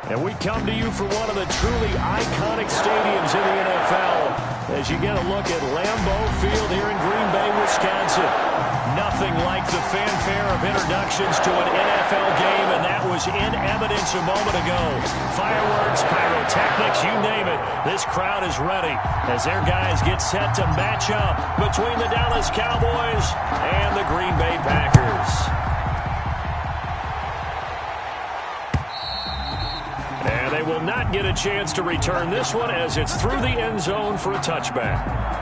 And we come to you from one of the truly iconic stadiums in the NFL as you get a look at Lambeau Field here in Green Bay, Wisconsin. Nothing like the fanfare of introductions to an NFL game, and that was in evidence a moment ago. Fireworks, pyrotechnics, you name it. This crowd is ready as their guys get set to match up between the Dallas Cowboys and the Green Bay Packers. And they will not get a chance to return this one as it's through the end zone for a touchback.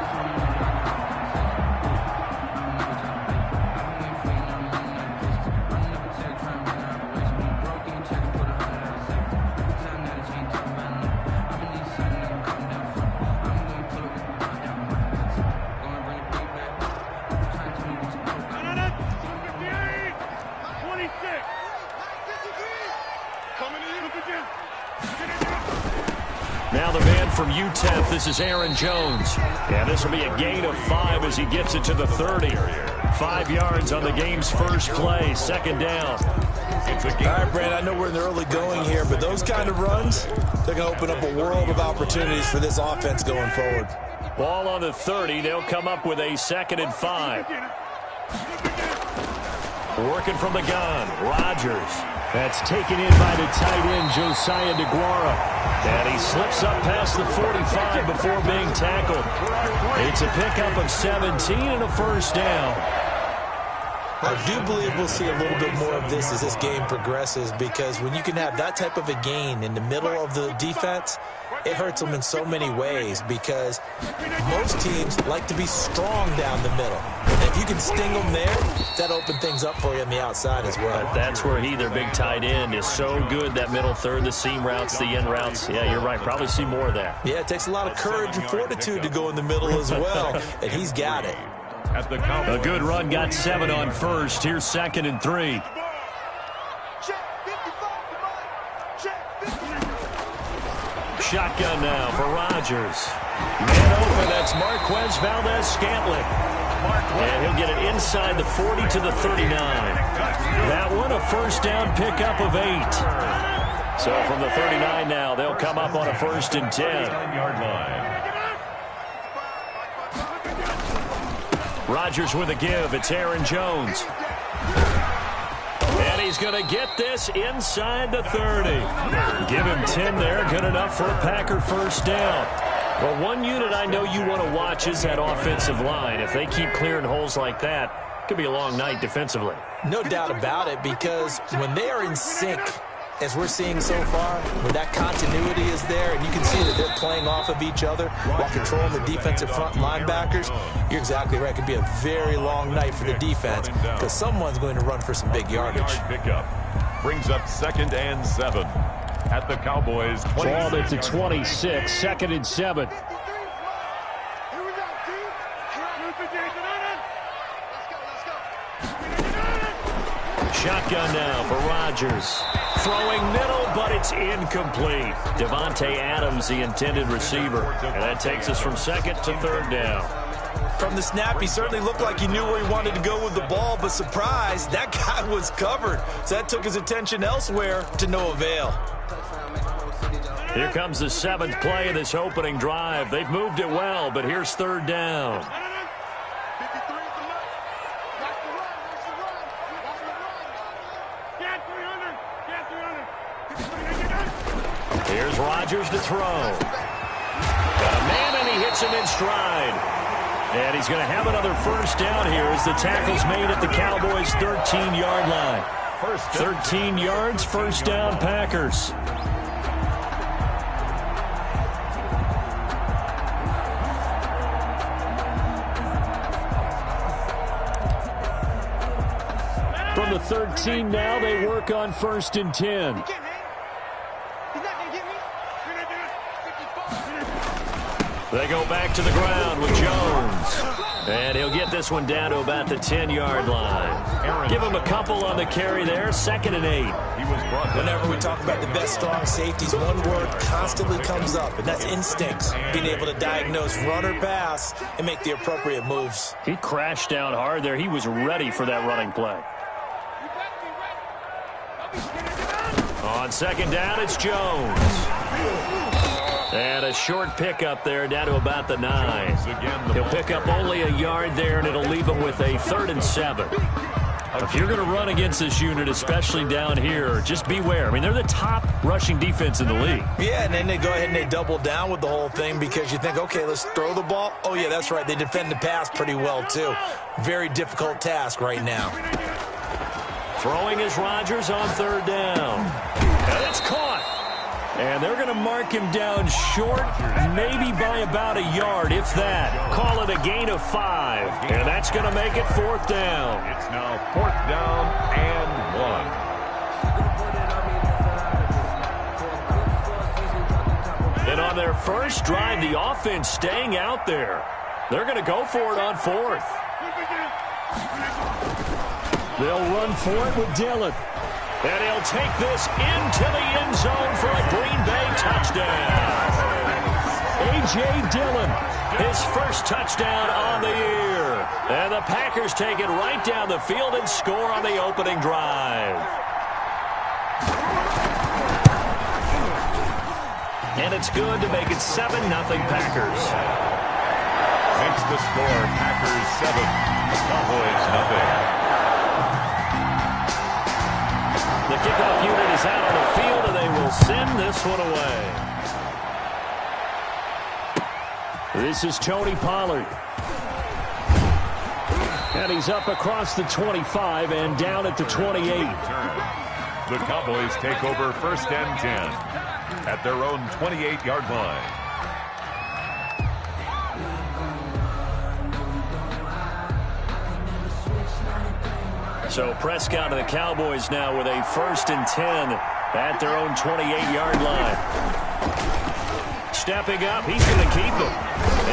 Now the man from UTEP, this is Aaron Jones. And this will be a gain of 5 as he gets it to the 30. 5 yards on the game's first play, second down. All right, Brad, I know we're in the early going here, but those kind of runs, they're going to open up a world of opportunities for this offense going forward. Ball on the 30. They'll come up with a 2nd and 5. Working from the gun, Rodgers. That's taken in by the tight end, Josiah DeGuara. And he slips up past the 45 before being tackled. It's a pickup of 17 and a first down. I do believe we'll see a little bit more of this as this game progresses, because when you can have that type of a gain in the middle of the defense, it hurts them in so many ways, because most teams like to be strong down the middle. And if you can sting them there, that opens things up for you on the outside as well. But that's where their big tight end, is so good, that middle third, the seam routes, the end routes. Yeah, you're right. Probably see more of that. Yeah, it takes a lot of courage and fortitude to go in the middle as well, and he's got it. A good run, got 7 on first. Here's 2nd and 3. Shotgun now for Rodgers. Man open, that's Marquez Valdez-Scantling. And he'll get it inside the 40 to the 39. That one, a first down pickup of 8. So from the 39 now, they'll come up on a 1st and 10. Rodgers with a give. It's Aaron Jones. And he's going to get this inside the 30. Give him 10 there. Good enough for a Packer first down. Well, one unit I know you want to watch is that offensive line. If they keep clearing holes like that, it could be a long night defensively. No doubt about it, because when they are in sync, as we're seeing so far, when that continuity is there and you can see that they're playing off of each other while controlling the defensive front linebackers, you're exactly right. It could be a very long night for the defense, because someone's going to run for some big yardage. Brings up 2nd and 7 at the Cowboys. Ball at the 26, 2nd and 7. Shotgun now for Rodgers. Throwing middle, but it's incomplete. Devontae Adams, the intended receiver. And that takes us from 2nd to 3rd down. From the snap, he certainly looked like he knew where he wanted to go with the ball, but surprise, that guy was covered. So that took his attention elsewhere to no avail. Here comes the 7th play of this opening drive. They've moved it well, but here's 3rd down. Here's Rodgers to throw. Got a man, and he hits him in stride. And he's going to have another first down here as the tackle's made at the Cowboys' 13-yard line. 13 yards, first down, Packers. From the 13 now, they work on 1st and 10. They go back to the ground with Jones. And he'll get this one down to about the 10-yard line. Give him a couple on the carry there, 2nd and 8. Whenever we talk about the best strong safeties, one word constantly comes up, and that's instincts. Being able to diagnose run or pass and make the appropriate moves. He crashed down hard there. He was ready for that running play. On second down, it's Jones. And a short pickup there down to about the 9. He'll pick up only a yard there, and it'll leave him with a 3rd and 7. If you're going to run against this unit, especially down here, just beware. I mean, they're the top rushing defense in the league. Yeah, and then they go ahead and they double down with the whole thing because you think, okay, let's throw the ball. Oh, yeah, that's right. They defend the pass pretty well, too. Very difficult task right now. Throwing is Rodgers on 3rd down. And it's caught. And they're going to mark him down short, maybe by about a yard, if that. Call it a gain of 5. And that's going to make it 4th down. It's now 4th down and 1. And on their first drive, the offense staying out there. They're going to go for it on 4th. They'll run for it with Dillon. And he'll take this into the end zone for a Green Bay touchdown. A.J. Dillon, his first touchdown on the year. And the Packers take it right down the field and score on the opening drive. And it's good to make it 7-0 Packers. Makes the score Packers 7, Cowboys 0. The kickoff unit is out on the field, and they will send this one away. This is Tony Pollard. And he's up across the 25 and down at the 28. The Cowboys take over 1st and 10 at their own 28-yard line. So Prescott and the Cowboys now with a 1st and 10 at their own 28-yard line. Stepping up, he's going to keep him.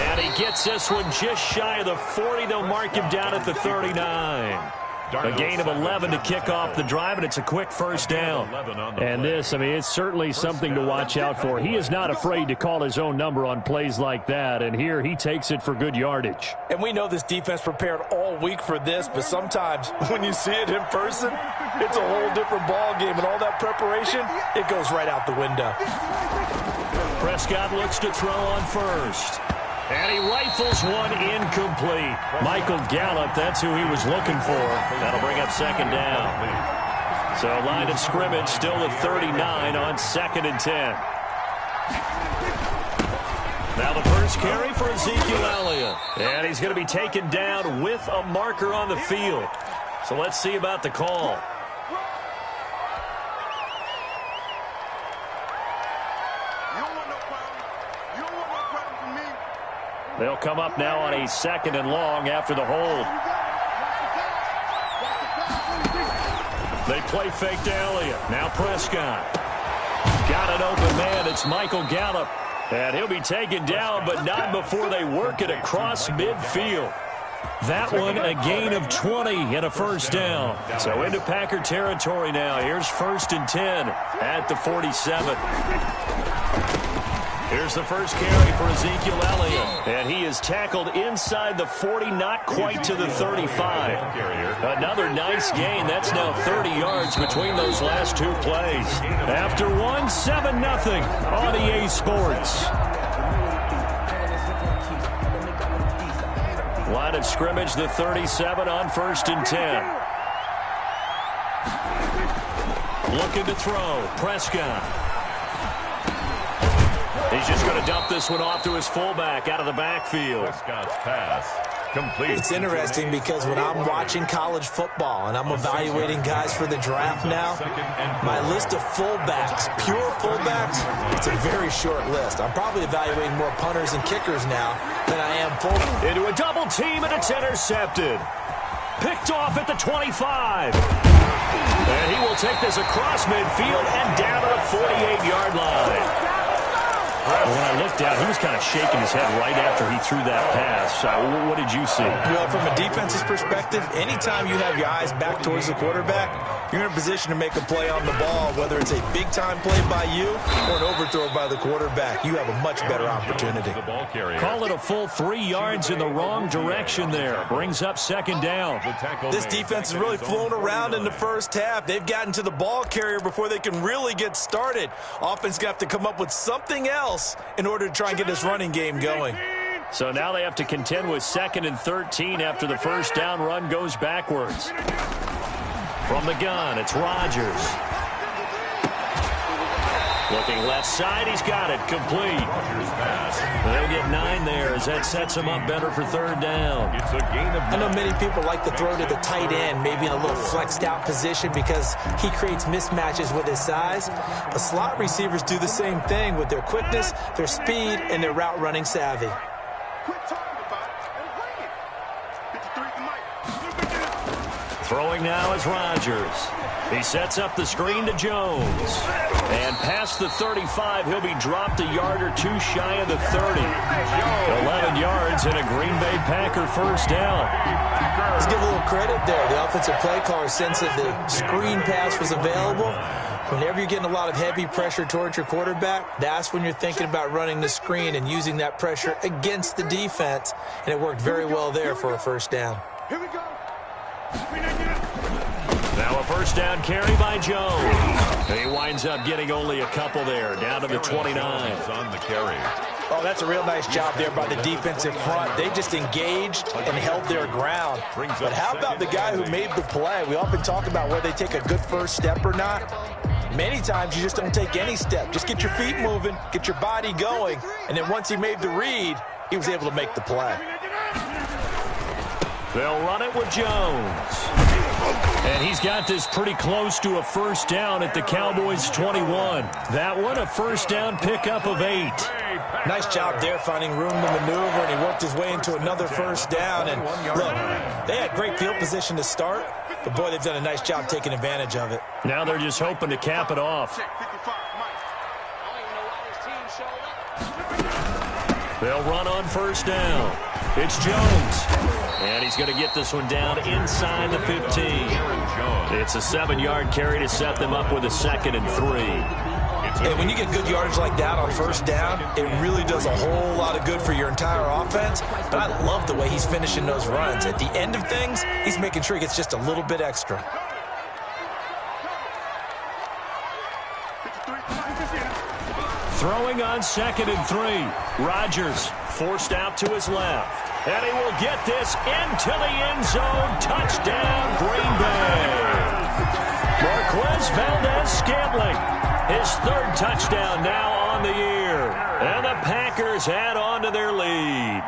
And he gets this one just shy of the 40. They'll mark him down at the 39. A gain of 11 to kick off the drive, and it's a quick 1st down. And this, I mean, it's certainly something to watch out for. He is not afraid to call his own number on plays like that, and here he takes it for good yardage. And we know this defense prepared all week for this, but sometimes when you see it in person, it's a whole different ball game, and all that preparation, it goes right out the window. Prescott looks to throw on 1st. And he rifles one incomplete. Michael Gallup, that's who he was looking for. That'll bring up 2nd down. So line of scrimmage still at 39 on 2nd and 10. Now the first carry for Ezekiel Elliott. And he's going to be taken down with a marker on the field. So let's see about the call. They'll come up now on a 2nd and long after the hold. They play fake to Elliott. Now Prescott. Got an open man. It's Michael Gallup. And he'll be taken down, but not before they work it across midfield. That one a gain of 20 and a 1st down. So into Packer territory now. Here's 1st and 10 at the 47. Here's the first carry for Ezekiel Elliott. And he is tackled inside the 40, not quite to the 35. Another nice gain. That's now 30 yards between those last 2 plays. After one, 7-0 on EA Sports. Line of scrimmage, the 37 on 1st and 10. Looking to throw. Prescott. He's just going to dump this one off to his fullback out of the backfield. Prescott's pass complete. It's interesting because when I'm watching college football and I'm evaluating guys for the draft now, my list of fullbacks, pure fullbacks, it's a very short list. I'm probably evaluating more punters and kickers now than I am fullbacks. Into a double team, and it's intercepted. Picked off at the 25. And he will take this across midfield and down to the 48-yard line. Well, when I looked down, he was kind of shaking his head right after he threw that pass. What did you see? Well, from a defense's perspective, anytime you have your eyes back towards the quarterback, you're in a position to make a play on the ball, whether it's a big-time play by you or an overthrow by the quarterback. You have a much better opportunity. Call it a full 3 yards in the wrong direction there. Brings up second down. This defense has really flown around in the first half. They've gotten to the ball carrier before they can really get started. Offense going to have to come up with something else in order to try and get this running game going. So now they have to contend with 2nd and 13 after the first down run goes backwards. From the gun, it's Rodgers. Looking left side, he's got it, complete. They'll get 9 there as that sets him up better for 3rd down. It's a gain of 9. I know many people like to throw to the tight end, maybe in a little flexed out position because he creates mismatches with his size. The slot receivers do the same thing with their quickness, their speed, and their route running savvy. Throwing now is Rodgers. He sets up the screen to Jones. And past the 35, he'll be dropped a yard or 2 shy of the 30. 11 yards and a Green Bay Packer first down. Let's give a little credit there. The offensive play caller sensed that the screen pass was available. Whenever you're getting a lot of heavy pressure towards your quarterback, that's when you're thinking about running the screen and using that pressure against the defense. And it worked very well there for a first down. Here we go. Now a first down carry by Jones. He winds up getting only a couple there, down to the 29. On the carry. Oh, that's a real nice job there by the defensive front. They just engaged and held their ground. But how about the guy who made the play? We often talk about whether they take a good first step or not. Many times you just don't take any step. Just get your feet moving, get your body going, and then once he made the read, he was able to make the play. They'll run it with Jones. And he's got this pretty close to a first down at the Cowboys' 21. That one, a first down pickup of 8. Nice job there finding room to maneuver, and he worked his way into another first down. And look, they had great field position to start, but boy, they've done a nice job taking advantage of it. Now they're just hoping to cap it off. They'll run on first down. It's Jones. And he's going to get this one down inside the 15. It's a 7-yard carry to set them up with a 2nd and 3. And when you get good yardage like that on first down, it really does a whole lot of good for your entire offense. But I love the way he's finishing those runs. At the end of things, he's making sure he gets just a little bit extra. Throwing on 2nd and 3. Rodgers forced out to his left. And he will get this into the end zone. Touchdown, Green Bay. Marquez Valdez-Scantling, his 3rd touchdown now on the year. And the Packers add on to their lead.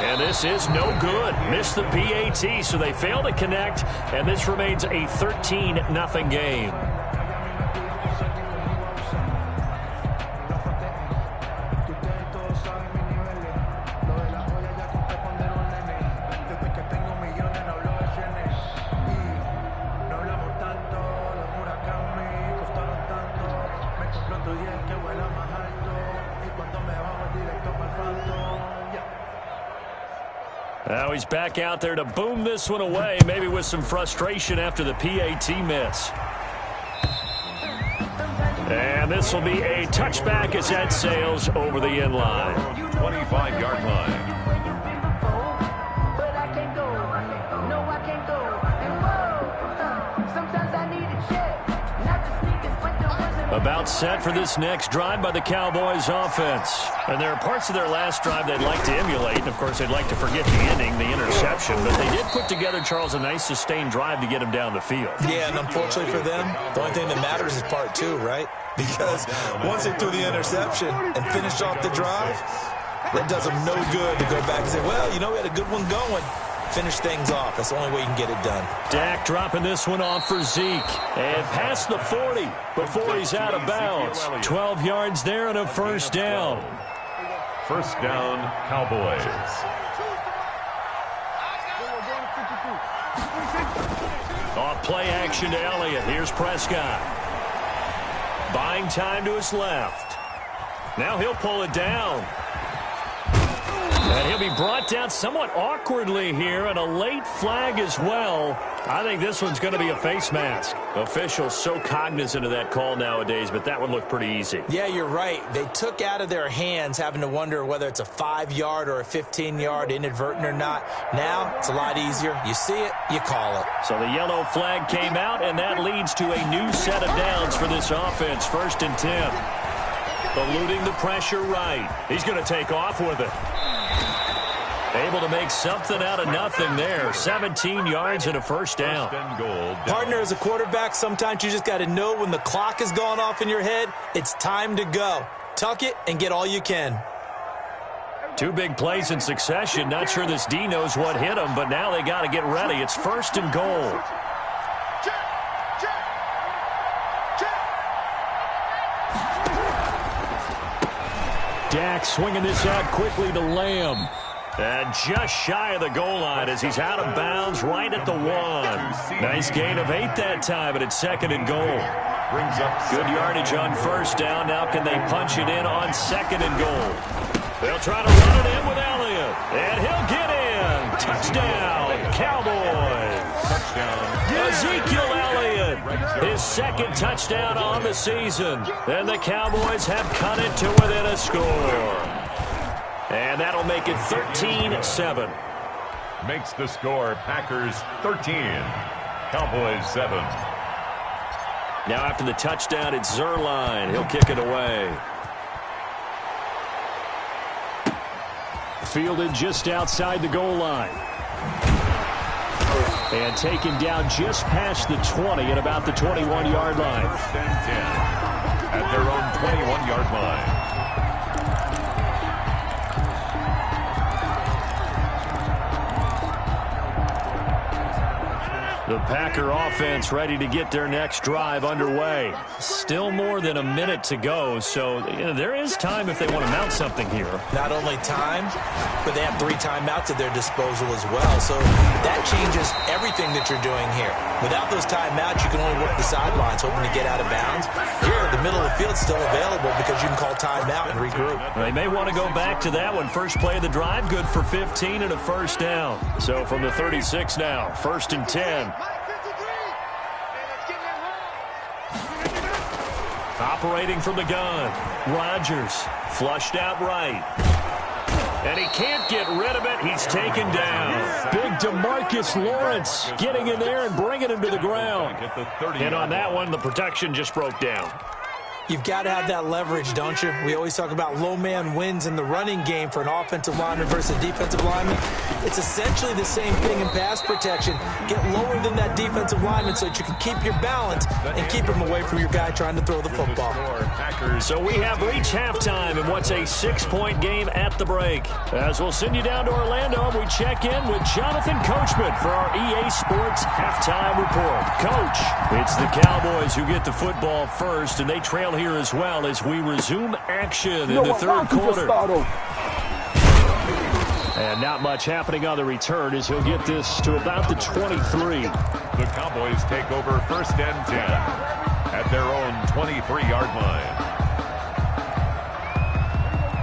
And this is no good. Missed the PAT, so they fail to connect. And this remains a 13-0 game. Now he's back out there to boom this one away, maybe with some frustration after the PAT miss. And this will be a touchback as that sails over the end line. 25-yard line. About set for this next drive by the Cowboys offense. And there are parts of their last drive they'd like to emulate. And, of course, they'd like to forget the ending, the interception. But they did put together, Charles, a nice sustained drive to get him down the field. Yeah, and unfortunately for them, the only thing that matters is part 2, right? Because once they threw the interception and finished off the drive, that does them no good to go back and say, well, you know, we had a good one going. Finish things off. That's the only way you can get it done. Dak dropping this one off for Zeke. And past the 40 before he's out of bounds. 12 yards there and a first down. First down, Cowboys. Off play action to Elliott. Here's Prescott. Buying time to his left. Now he'll pull it down. And he'll be brought down somewhat awkwardly here, and a late flag as well. I think this one's going to be a face mask. Officials so cognizant of that call nowadays, but that one looked pretty easy. Yeah, you're right. They took out of their hands having to wonder whether it's a 5-yard or a 15-yard, inadvertent or not. Now, it's a lot easier. You see it, you call it. So the yellow flag came out, and that leads to a new set of downs for this offense. 1st and 10. Eluding the pressure right. He's going to take off with it. Able to make something out of nothing there. 17 yards and a first down. Partner, as a quarterback, sometimes you just got to know when the clock has gone off in your head, it's time to go. Tuck it and get all you can. 2 big plays in succession. Not sure this D knows what hit him, but now they got to get ready. It's 1st and goal. Dak swinging this out quickly to Lamb. And just shy of the goal line as he's out of bounds right at the 1. Nice gain of 8 that time, but it's 2nd and goal. Good yardage on 1st down. Now can they punch it in on 2nd and goal? They'll try to run it in with Elliott. And he'll get in. Touchdown, Cowboys. Ezekiel Elliott, his 2nd touchdown on the season. And the Cowboys have cut it to within a score. And that'll make it 13-7. Makes the score Packers 13, Cowboys 7. Now after the touchdown, it's Zuerlein. He'll kick it away. Fielded just outside the goal line. And taken down just past the 20 at about the 21-yard line. 1st and 10 at their own 21-yard line. The Packer offense ready to get their next drive underway. Still more than a minute to go, so there is time if they want to mount something here. Not only time, but they have 3 timeouts at their disposal as well. So that changes everything that you're doing here. Without those timeouts, you can only work the sidelines, hoping to get out of bounds. Here, the middle of the field's still available because you can call timeout and regroup. They may want to go back to that one. First play of the drive, good for 15 and a first down. So from the 36 now, 1st and 10. Operating from the gun, Rodgers flushed out right. And he can't get rid of it. He's taken down. Big DeMarcus Lawrence getting in there and bringing him to the ground. And on that one, the protection just broke down. You've got to have that leverage, don't you? We always talk about low man wins in the running game for an offensive lineman versus a defensive lineman. It's essentially the same thing in pass protection. Get lower than that defensive lineman so that you can keep your balance and keep him away from your guy trying to throw the football. So we have reached halftime in what's a 6-point game at the break. As we'll send you down to Orlando, and we check in with Jonathan Coachman for our EA Sports Halftime Report. Coach, it's the Cowboys who get the football first, and they trail here as well as we resume action in the 3rd quarter. And not much happening on the return as he'll get this to about the 23. The Cowboys take over 1st and 10 at their own 23-yard line.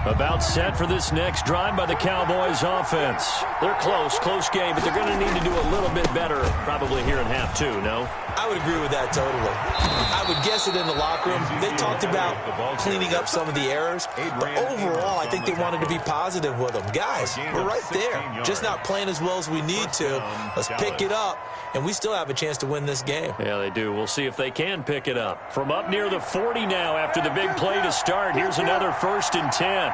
About set for this next drive by the Cowboys offense. They're close game, but they're going to need to do a little bit better probably here in half 2, no? I would agree with that totally. I would guess it in the locker room. They talked about cleaning up some of the errors, but overall, I think they wanted to be positive with them. Guys, we're right there. Just not playing as well as we need to. Let's pick it up, and we still have a chance to win this game. Yeah, they do. We'll see if they can pick it up. From up near the 40 now after the big play to start, here's another 1st and 10.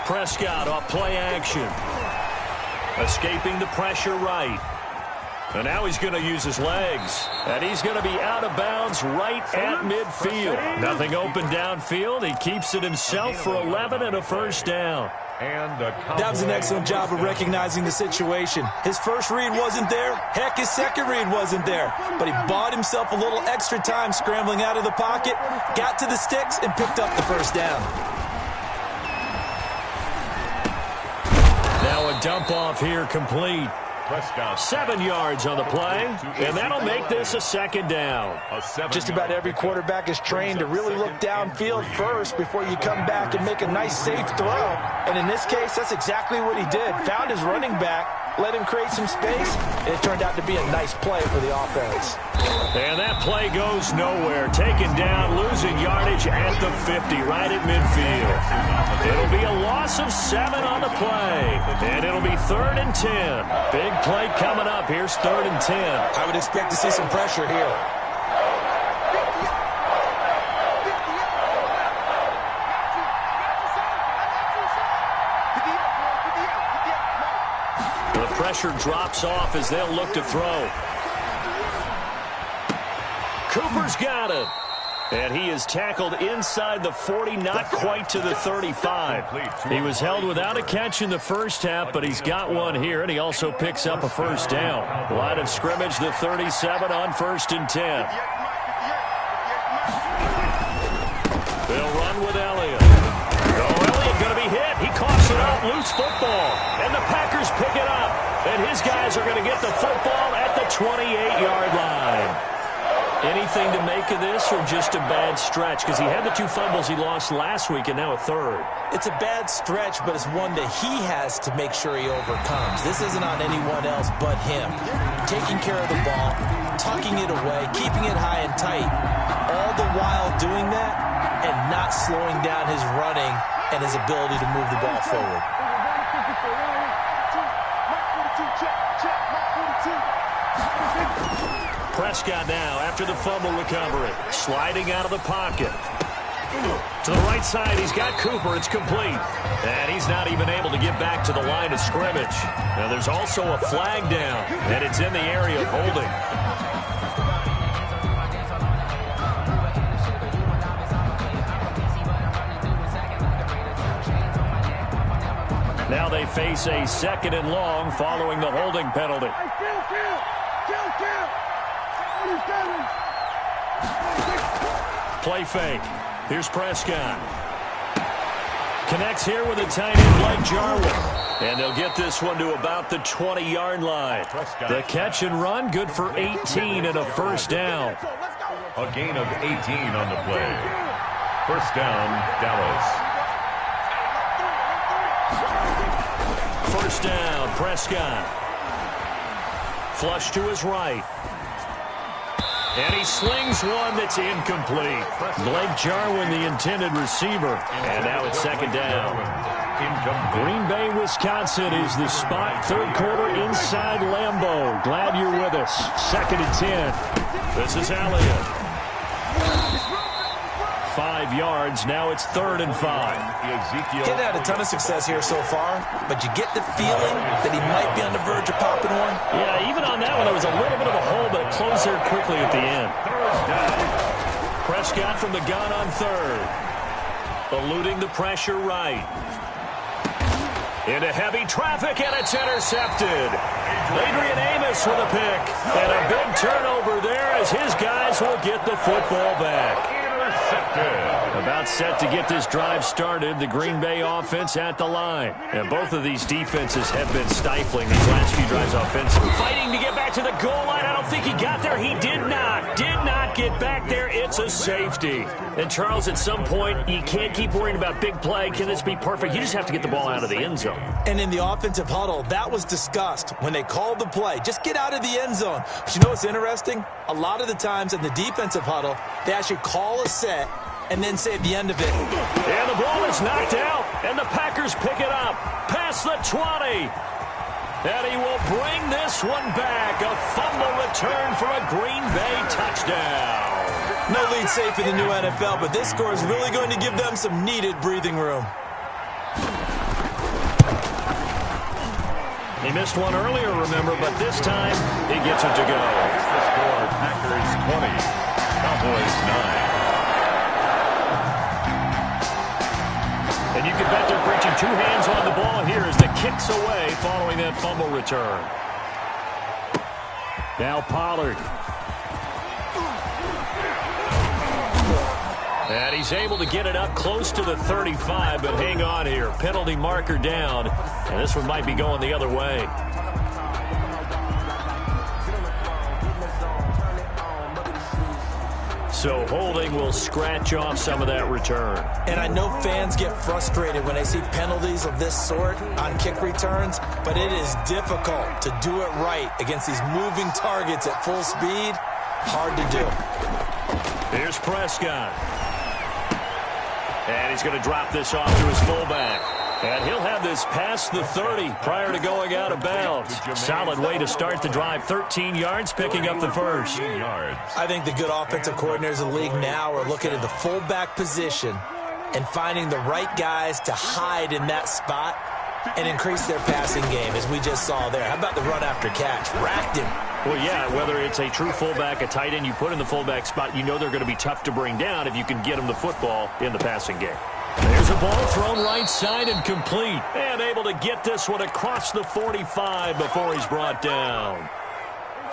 Prescott off play action. Escaping the pressure right. And now he's going to use his legs. And he's going to be out of bounds right at midfield. Nothing open downfield. He keeps it himself for 11 and a first down. That was an excellent job of recognizing the situation. His first read wasn't there. Heck, his second read wasn't there. But he bought himself a little extra time scrambling out of the pocket, got to the sticks, and picked up the first down. Now a dump off here complete. Prescott. 7 yards on the play, and that'll make this a second down. Just about every quarterback is trained to really look downfield first before you come back and make a nice, safe throw. And in this case, that's exactly what he did. Found his running back, let him create some space, and it turned out to be a nice play for the offense. And that play goes nowhere. Taken down, losing yardage at the 50, right at midfield. It'll be a loss of 7 on the play, and it'll be 3rd and 10. Big play coming up. Here's 3rd and 10. I would expect to see some pressure here. The pressure drops off as they'll look to throw. Cooper's got it. And he is tackled inside the 40, not quite to the 35. He was held without a catch in the first half, but he's got one here, and he also picks up a first down. Line of scrimmage, the 37 on 1st and 10. They'll run with Elliott. Oh, Elliott going to be hit. He coughs it up, loose football. And the Packers pick it up. And his guys are going to get the football at the 28-yard line. Anything to make of this, or just a bad stretch? Because he had the 2 fumbles he lost last week and now a 3rd. It's a bad stretch, but it's one that he has to make sure he overcomes. This isn't on anyone else but him. Taking care of the ball, tucking it away, keeping it high and tight, all the while doing that and not slowing down his running and his ability to move the ball forward. Prescott now after the fumble recovery. Sliding out of the pocket. To the right side, he's got Cooper. It's complete. And he's not even able to get back to the line of scrimmage. Now there's also a flag down, and it's in the area of holding. Now they face a 2nd and long following the holding penalty. Play fake. Here's Prescott. Connects here with a tight end, Blake Jarwin. And they'll get this one to about the 20-yard line. The catch and run, good for 18 and a first down. A gain of 18 on the play. First down, Dallas. First down, Prescott. Flush to his right. And he slings one that's incomplete. Blake Jarwin, the intended receiver. And now it's 2nd down. Green Bay, Wisconsin is the spot. 3rd quarter inside Lambeau. Glad you're with us. 2nd and 10. This is Elliott. 5 yards. Now it's 3rd and 5. He's had a ton of success here so far, but you get the feeling that he might be on the verge of popping one. Yeah, even on that one, there was a little bit of a hole, but it closed there quickly at the end. Prescott from the gun on 3rd. Eluding the pressure right. Into heavy traffic, and it's intercepted. Adrian Amos with a pick. And a big turnover there as his guys will get the football back. About set to get this drive started. The Green Bay offense at the line. And both of these defenses have been stifling these last few drives offensively. Fighting to get back to the goal line. I don't think he got there. He did not. Did not get back there. It's a safety. And Charles, at some point, you can't keep worrying about big play. Can this be perfect? You just have to get the ball out of the end zone. And in the offensive huddle, that was discussed when they called the play. Just get out of the end zone. But you know what's interesting? A lot of the times in the defensive huddle, they actually call a set and then say at the end of it. And the ball is knocked out, and the Packers pick it up past the 20. And he will bring this one back. A fumble return for a Green Bay touchdown. No lead safe in the new NFL, but this score is really going to give them some needed breathing room. He missed one earlier, remember, but this time he gets it to go. The score, Packers 20, Cowboys 9. And you can bet they're preaching 2 hands on the ball here as the kick's away following that fumble return. Now Pollard. And he's able to get it up close to the 35, but hang on here. Penalty marker down, and this one might be going the other way. So holding will scratch off some of that return. And I know fans get frustrated when they see penalties of this sort on kick returns, but it is difficult to do it right against these moving targets at full speed. Hard to do. Here's Prescott. And he's going to drop this off to his fullback. And he'll have this past the 30 prior to going out of bounds. Solid way to start the drive. 13 yards, picking up the first. I think the good offensive coordinators in the league now are looking at the fullback position and finding the right guys to hide in that spot and increase their passing game, as we just saw there. How about the run after catch? Racked him. Well, yeah, whether it's a true fullback, a tight end you put in the fullback spot, you know they're going to be tough to bring down if you can get them the football in the passing game. There's a ball thrown right side and complete. And able to get this one across the 45 before he's brought down.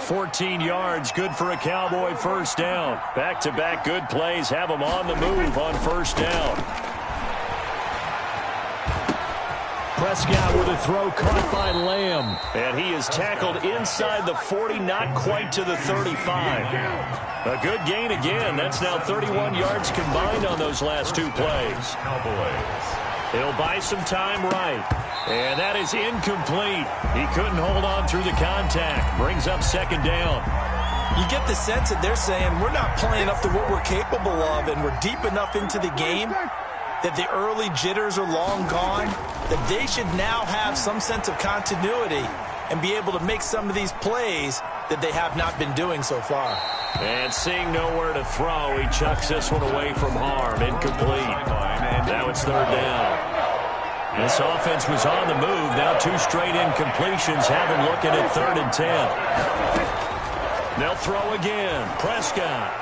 14 yards, good for a Cowboy first down. Back-to-back good plays have him on the move on first down. Prescott with a throw caught by Lamb. And he is tackled inside the 40, not quite to the 35. A good gain again. That's now 31 yards combined on those last two plays. He'll buy some time right. And that is incomplete. He couldn't hold on through the contact. Brings up second down. You get the sense that they're saying we're not playing up to what we're capable of, and we're deep enough into the game that the early jitters are long gone, that they should now have some sense of continuity and be able to make some of these plays that they have not been doing so far. And seeing nowhere to throw, he chucks this one away from harm. Incomplete. Now it's third down. This offense was on the move. Now two straight incompletions have him looking at 3rd and 10. They'll throw again. Prescott.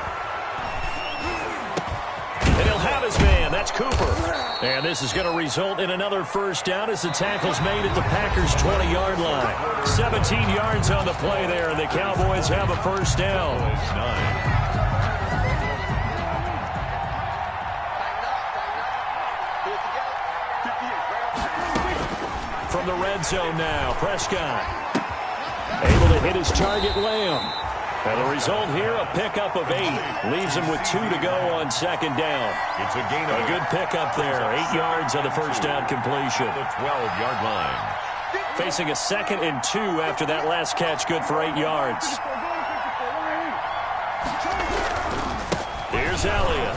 And he'll have his man. That's Cooper. And this is going to result in another first down as the tackle's made at the Packers' 20-yard line. 17 yards on the play there, and the Cowboys have a first down. From the red zone now, Prescott. Able to hit his target, Lamb. And the result here, a pickup of 8. Leaves him with 2 to go on second down. It's a gain of a good pickup there. 8 yards on the first down completion. The 12-yard line. Facing a 2nd and 2 after that last catch, good for 8 yards. Here's Elliott.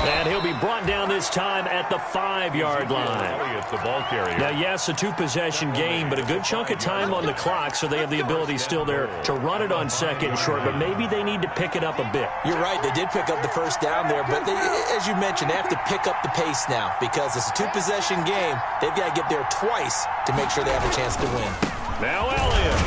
And he'll be brought down this time at the 5-yard line. The ball carrier. Now, yes, a 2-possession game, but a good chunk of time on the clock, so they have the ability still there to run it on 2nd and short, but maybe they need to pick it up a bit. You're right. They did pick up the first down there, but they, as you mentioned, they have to pick up the pace now because it's a 2-possession game. They've got to get there twice to make sure they have a chance to win. Now Elliott.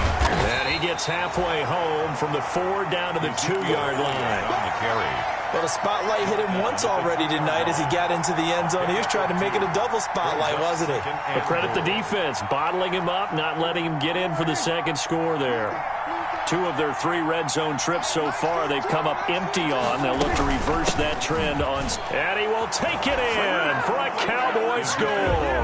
And he gets halfway home from the 4 down to the 2-yard line. On the carry. Well, the spotlight hit him once already tonight as he got into the end zone. He was trying to make it a double spotlight, wasn't he? But credit the defense, bottling him up, not letting him get in for the second score there. 2 of their 3 red zone trips so far, they've come up empty on. They'll look to reverse that trend on. And he will take it in for a Cowboy score.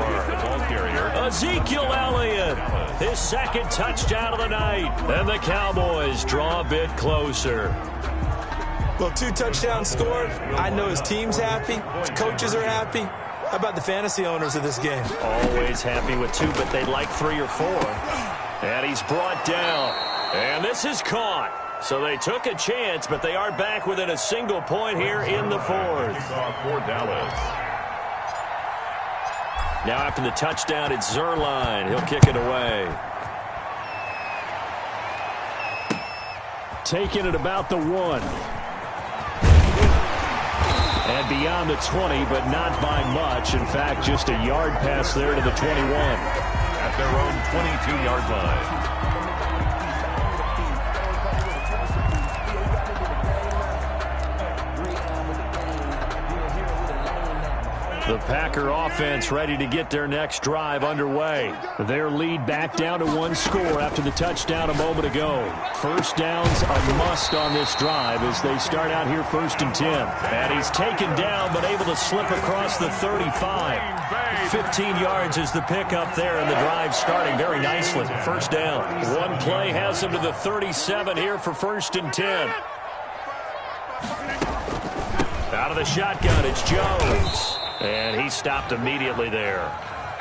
Ezekiel Elliott, his 2nd touchdown of the night. And the Cowboys draw a bit closer. Well, 2 touchdowns scored. I know his team's happy. His coaches are happy. How about the fantasy owners of this game? Always happy with 2, but they'd like 3 or 4. And he's brought down. And this is caught. So they took a chance, but they are back within a single point here in the 4th. For Dallas. Now after the touchdown, it's Zuerlein. He'll kick it away. Taking it about the 1. And beyond the 20, but not by much. In fact, just a yard pass there to the 21. At their own 22-yard line. The Packer offense ready to get their next drive underway. Their lead back down to 1 score after the touchdown a moment ago. First down's a must on this drive as they start out here 1st and 10. And he's taken down but able to slip across the 35. 15 yards is the pickup there, and the drive starting very nicely. First down. 1 play has him to the 37 here for 1st and 10. Out of the shotgun, it's Jones. And he stopped immediately there.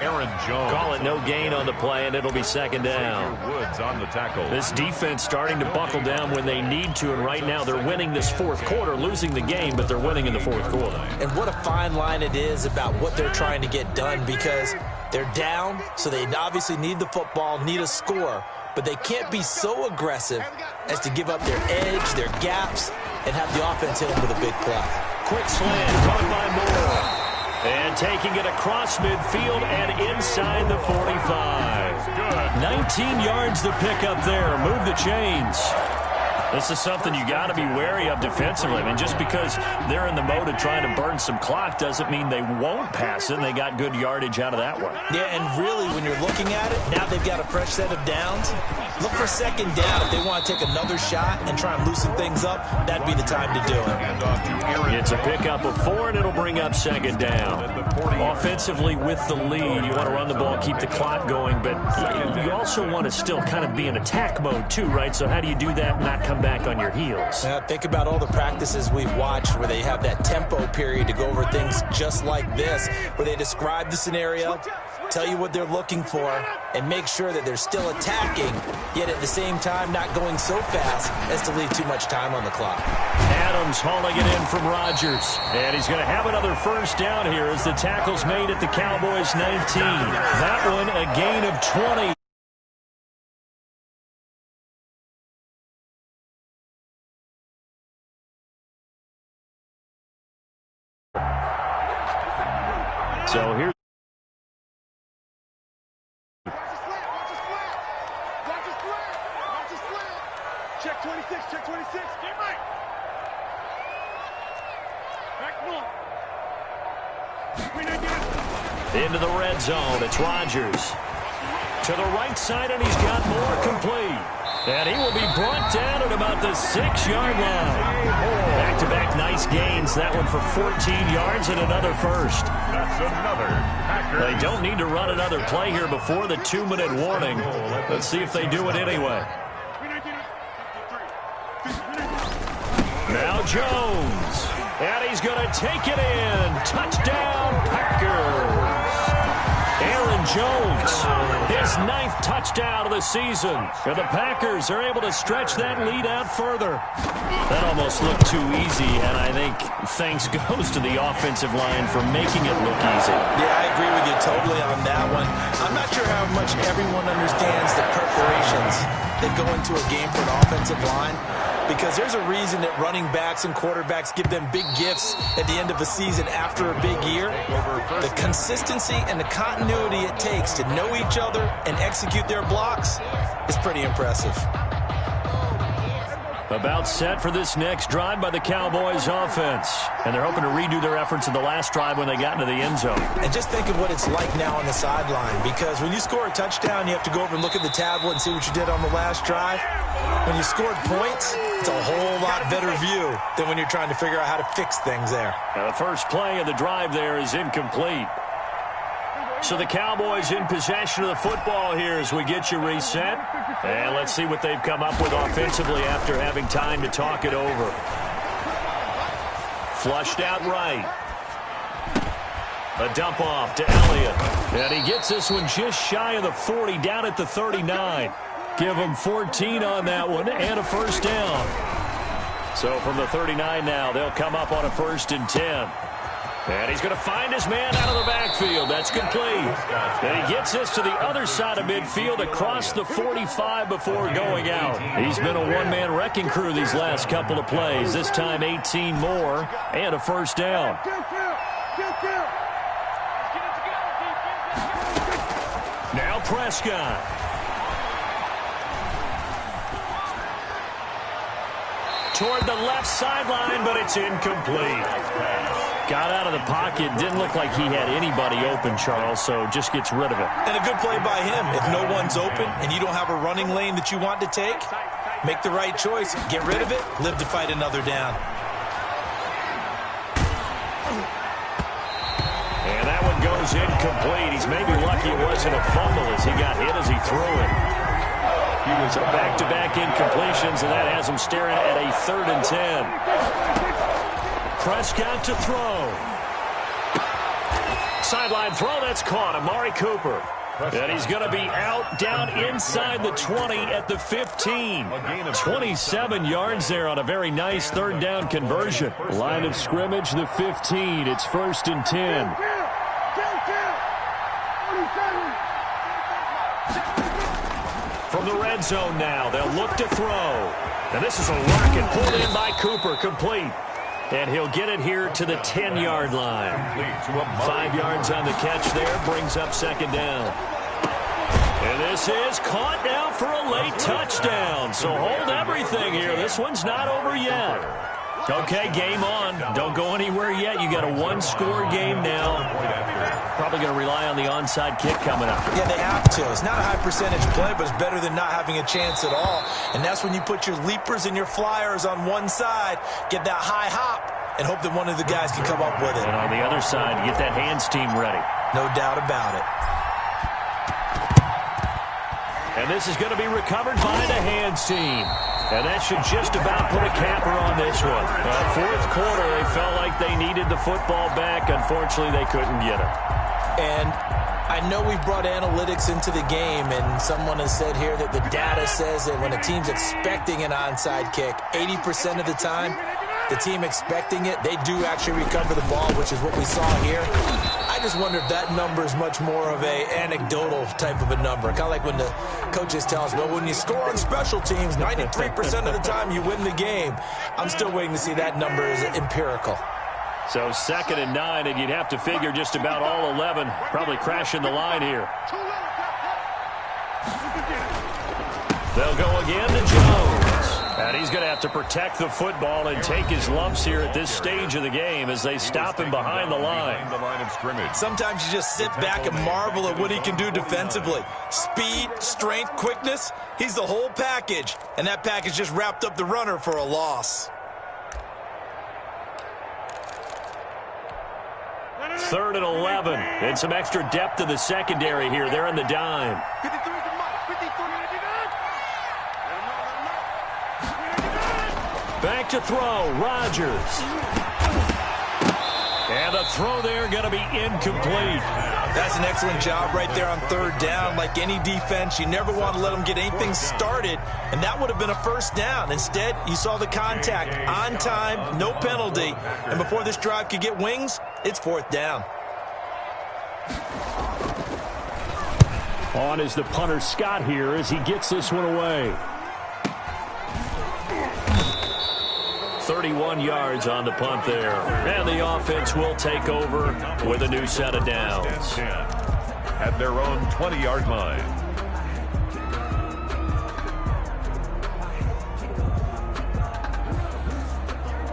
Aaron Jones. Call it no gain on the play, and it'll be second down. Woods on the tackle. This defense starting to buckle down when they need to, and right now they're winning this fourth quarter, losing the game, but they're winning in the fourth quarter. And what a fine line it is about what they're trying to get done, because they're down, so they obviously need the football, need a score, but they can't be so aggressive as to give up their edge, their gaps, and have the offense hit them with a big play. Quick slant, caught by Moore. And taking it across midfield and inside the 45. 19 yards to pick up there. Move the chains. This is something you got to be wary of defensively. I mean, just because they're in the mode of trying to burn some clock doesn't mean they won't pass it. And they got good yardage out of that one. Yeah, and really, when you're looking at it, now they've got a fresh set of downs. Look for second down. If they want to take another shot and try and loosen things up, that'd be the time to do it. It's a pickup of 4, and it'll bring up second down. Offensively, with the lead, you want to run the ball, keep the clock going, but you also want to still kind of be in attack mode too, right? So how do you do that and not come back on your heels? Now, think about all the practices we've watched where they have that tempo period to go over things just like this, where they describe the scenario, tell you what they're looking for, and make sure that they're still attacking, yet at the same time not going so fast as to leave too much time on the clock. Adams hauling it in from Rodgers. And he's going to have another first down here as the tackle's made at the Cowboys 19. That one a gain of 20. So here's check 26, check 26. Get right. Back north. into the red zone. It's Rodgers. To the right side, and he's got Moore complete. And he will be brought down at about the 6-yard line. Back-to-back nice gains. That one for 14 yards and another first. That's another Packers. They don't need to run another play here before the 2-minute warning. Let's see if they do it anyway. Now Jones. And he's going to take it in. Touchdown, Packers. Aaron Jones, his 9th touchdown of the season. And the Packers are able to stretch that lead out further. That almost looked too easy, and I think thanks goes to the offensive line for making it look easy. Yeah, I agree with you totally on that one. I'm not sure how much everyone understands the preparations that go into a game for an offensive line, because there's a reason that running backs and quarterbacks give them big gifts at the end of a season after a big year. The consistency and the continuity it takes to know each other and execute their blocks is pretty impressive. About set for this next drive by the Cowboys offense. And they're hoping to redo their efforts in the last drive when they got into the end zone. And just think of what it's like now on the sideline, because when you score a touchdown, you have to go over and look at the tablet and see what you did on the last drive. When you scored points, it's a whole lot better view than when you're trying to figure out how to fix things there. Now the first play of the drive there is incomplete. So the Cowboys in possession of the football here as we get you reset. And let's see what they've come up with offensively after having time to talk it over. Flushed out right. A dump off to Elliott. And he gets this one just shy of the 40, down at the 39. Give him 14 on that one and a first down. So from the 39 now, they'll come up on a 1st and 10. And he's going to find his man out of the backfield. That's complete. And he gets this to the other side of midfield across the 45 before going out. He's been a one-man wrecking crew these last couple of plays. This time 18 more and a first down. Now Prescott. Toward the left sideline, but it's incomplete. Got out of the pocket. Didn't look like he had anybody open, Charles, so just gets rid of it. And a good play by him. If no one's open and you don't have a running lane that you want to take, make the right choice. Get rid of it. Live to fight another down. And that one goes incomplete. He's maybe lucky it wasn't a fumble as he got hit as he threw it. So back-to-back incompletions, and that has him staring at a 3rd and 10. Prescott to throw. Sideline throw, that's caught. Amari Cooper. And he's going to be out down inside the 20 at the 15. 27 yards there on a very nice third down conversion. Line of scrimmage, the 15. It's 1st and 10. From the red zone now, they'll look to throw. And this is a rocket pulled in by Cooper, complete. And he'll get it here to the 10-yard line. 5 yards on the catch there, brings up 2nd down. And this is caught now for a late touchdown. So hold everything here. This one's not over yet. Okay, game on. Don't go anywhere yet. You got a one-score game now. Probably going to rely on the onside kick coming up. Yeah, they have to. It's not a high-percentage play, but it's better than not having a chance at all. And that's when you put your leapers and your flyers on one side, get that high hop, and hope that one of the guys can come up with it. And on the other side, get that hands team ready. No doubt about it. And this is going to be recovered by the hands team. And that should just about put a capper on this one. Fourth quarter, they felt like they needed the football back. Unfortunately, they couldn't get it. And I know we brought analytics into the game, and someone has said here that the data says that when a team's expecting an onside kick, 80% of the time, the team expecting it, they do actually recover the ball, which is what we saw here. I just wonder if that number is much more of a anecdotal type of a number. Kind of like when the coaches tell us, well, when you score on special teams, 93% of the time you win the game. I'm still waiting to see that number is empirical. So 2nd and 9, and you'd have to figure just about all 11 probably crashing the line here. They'll go again to Jones. And he's going to have to protect the football and take his lumps here at this stage of the game as they stop him behind the line. Sometimes you just sit back and marvel at what he can do defensively. Speed, strength, quickness, he's the whole package. And that package just wrapped up the runner for a loss. 3rd and 11. And some extra depth in the secondary here. They're in the dime. Back to throw, Rodgers. And the throw there going to be incomplete. That's an excellent job right there on 3rd down. Like any defense, you never want to let them get anything started, and that would have been a 1st down. Instead, you saw the contact on time, no penalty, and before this drive could get wings, it's 4th down. On is the punter Scott here as he gets this one away. 31 yards on the punt there. And the offense will take over with a new set of downs. At their own 20-yard line.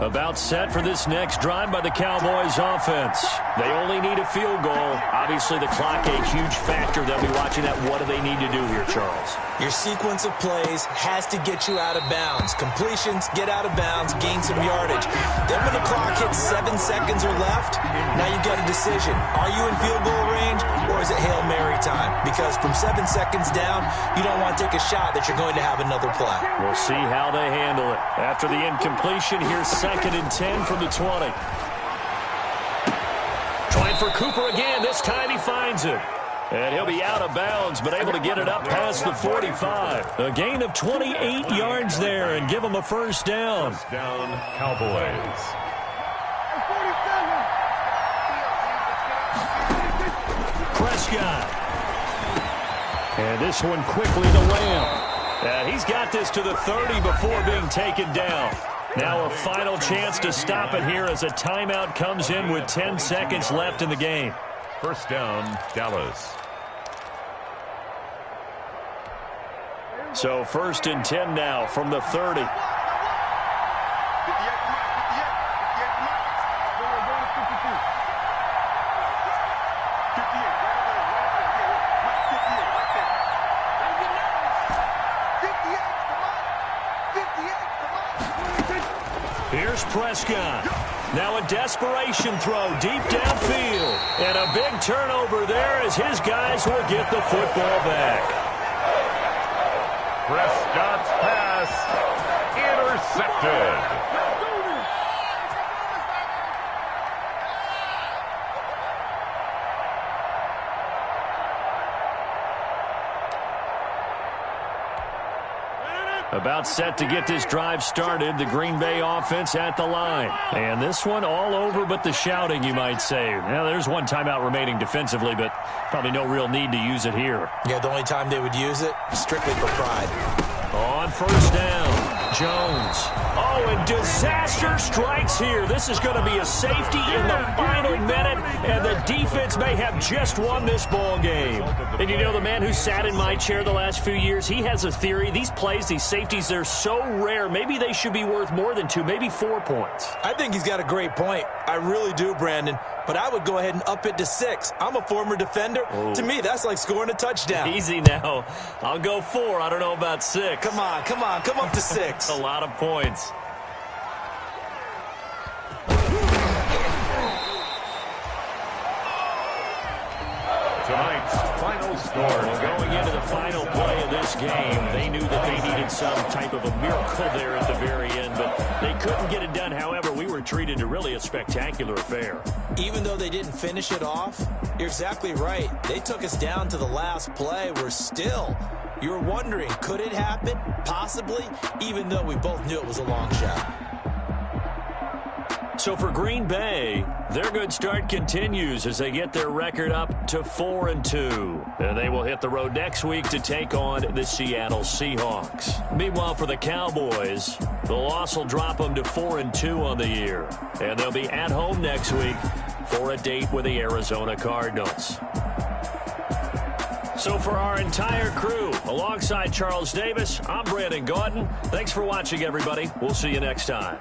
About set for this next drive by the Cowboys offense. They only need a field goal. Obviously, the clock a huge factor. They'll be watching that. What do they need to do here, Charles? Your sequence of plays has to get you out of bounds. Completions, get out of bounds, gain some yardage. Then when the clock hits 7 seconds or left, now you've got a decision. Are you in field goal range, or is it Hail Mary time? Because from 7 seconds down, you don't want to take a shot that you're going to have another play. We'll see how they handle it. After the incompletion, here's 2nd and 10 from the 20. Trying for Cooper again. This time he finds it. And he'll be out of bounds, but able to get it up past the 45. A gain of 28 yards there and give him a 1st down. 1st down, Cowboys. Prescott. And this one quickly to Lamb. And he's got this to the 30 before being taken down. Now a final chance to stop it here as a timeout comes in with 10 seconds left in the game. 1st down, Dallas. So 1st and 10 now from the 30. Here's Prescott. Now a desperation throw deep downfield. And a big turnover there as his guys will get the football back. Prescott's pass intercepted. About set to get this drive started, the Green Bay offense at the line. And this one all over but the shouting, you might say. Now, there's one timeout remaining defensively, but probably no real need to use it here. Yeah, the only time they would use it, strictly for pride. On first down, Jones. Oh, and disaster strikes here. This is going to be a safety in the final minute, and the defense may have just won this ball game. And you know, the man who sat in my chair the last few years, he has a theory. These plays, these safeties, they're so rare. Maybe they should be worth more than 2, maybe 4 points. I think he's got a great point. I really do, Brandon. But I would go ahead and up it to 6. I'm a former defender. To me, that's like scoring a touchdown. Easy now. I'll go 4. I don't know about 6. Come on. Come up to 6. A lot of points. Tonight's final score. Going into the final play of this game, they knew that they needed some type of a miracle there at the very end, but they couldn't get it done. However, we were treated to really a spectacular affair. Even though they didn't finish it off, you're exactly right. They took us down to the last play. You're wondering, could it happen? Possibly, even though we both knew it was a long shot. So for Green Bay, their good start continues as they get their record up to 4-2. And they will hit the road next week to take on the Seattle Seahawks. Meanwhile, for the Cowboys, the loss will drop them to 4-2 on the year. And they'll be at home next week for a date with the Arizona Cardinals. So for our entire crew, alongside Charles Davis, I'm Brandon Gaudin. Thanks for watching, everybody. We'll see you next time.